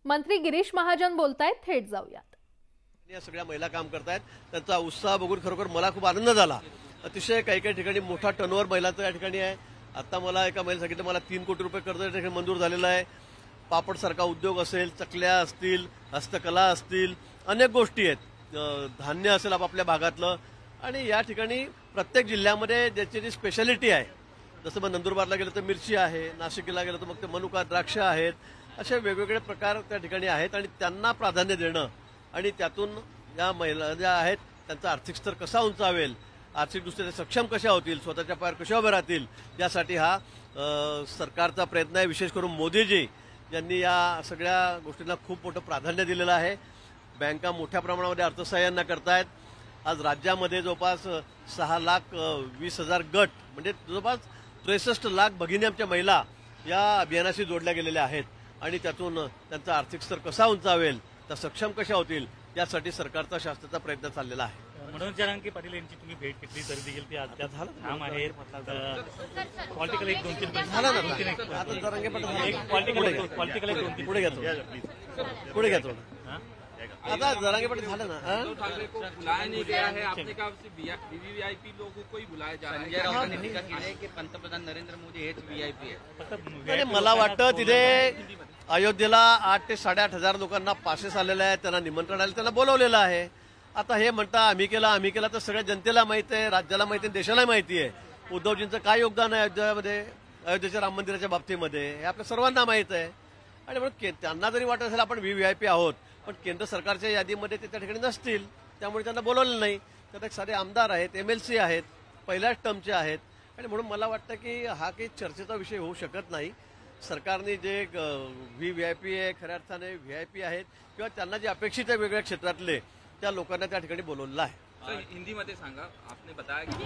मंत्री गिरीश महाजन बोलतायत, थेट जाऊयात। या सगळ्या महिला काम करतायत, त्यांचा उत्साह बघून खरोखर मला खूप आनंद झाला। अतिशय काही काही ठिकाणी मोठा टर्नओव्हर महिलांचा या ठिकाणी आहे। आता मला एका महिला सांगितलं मला 3 कोटी रुपये कर्ज या ठिकाणी मंजूर झालेलं आहे। पापड सारखा उद्योग असेल, चकल्या असतील, हस्तकला असतील, अनेक गोष्टी आहेत, धान्य असेल आपापल्या भागातलं, आणि या ठिकाणी प्रत्येक जिल्ह्यामध्ये ज्याची जी स्पेशालिटी आहे, जसं मग नंदुरबारला गेलं तर मिरची आहे, नाशिकला गेलं तर मग ते मनुका द्राक्ष आहेत, असे वेगवेगळे प्रकार त्या ठिकाणी आहेत आणि त्यांना प्राधान्य देणं आणि त्यातून या महिला ज्या आहेत त्यांचा आर्थिक स्तर कसा उंचावेल, आर्थिकदृष्ट्या सक्षम कशा होतील, स्वतःच्या पायावर कशा उभे राहतील, यासाठी हा सरकारचा प्रयत्न आहे। विशेष करून मोदीजी यांनी या सगळ्या गोष्टींना खूप मोठं प्राधान्य दिलेलं आहे। बँका मोठ्या प्रमाणामध्ये अर्थसहाय्यांना करतायत। आज राज्यामध्ये जवळपास 6,20,000 गट म्हणजे जवळपास 63 लाख भगिनी आमच्या महिला या अभियानाशी जोडल्या गेलेल्या आहेत आणि त्यातून त्यांचा आर्थिक स्तर कसा उंचावेल, त्या सक्षम कशा होतील, यासाठी सरकारचा शासनाचा प्रयत्न चाललेला आहे। मनोज जरांगे पाटील यांची तुम्ही भेट घेतली तरी देखील ते अद्याप ठाम आहेत। पॉलिटिकल एक 2-3 झाला ना आता जरांगे पाटील एक पॉलिटिकल एक 2-3 पुढे घेतो आता जरांगे पाटील झालं ना। उद्धव ठाकरे को बुलाया नहीं गया है, आपने कहा वीवीआईपी लोगों को ही बुलाया जा रहा है। संजय राऊतांनी टीका केली आहे की पंतप्रधान नरेंद्र मोदी हेच वीआयपी आहे। आणि मला वाटतं तिथे अयोध्येला 8,000 ते 8,500 लोकांना पासेस आलेले आहेत, त्यांना निमंत्रण आलं, त्यांना बोलवलेलं आहे। आता हे म्हणता आम्ही केला तर सगळ्या जनतेला माहिती आहे, राज्याला माहिती आहे, देशाला माहिती आहे उद्धवजींचं काय योगदान आहे अयोध्येमध्ये, अयोध्येच्या राम मंदिराच्या बाबतीमध्ये, हे आपल्या सर्वांना माहित आहे। आणि म्हणून त्यांना जरी वाटत असेल आपण व्हीव्हीआयपी आहोत, पण केंद्र सरकारच्या यादीमध्ये ते त्या ठिकाणी नसतील, त्यामुळे त्यांना बोलवलं नाही। त्यात सारे आमदार आहेत, एमएलसी आहेत, पहिल्याच टर्मचे आहेत, आणि म्हणून मला वाटतं की हा काही चर्चेचा विषय होऊ शकत नाही। सरकारने जे व्हीव्हीआयपी आहे, खऱ्या अर्थाने व्हीआयपी आहेत किंवा त्यांना जे अपेक्षित आहे वेगवेगळ्या क्षेत्रातले, त्या लोकांना त्या ठिकाणी बोलवलेलं आहे। हिंदी मध्ये सांगा, आपने बताया की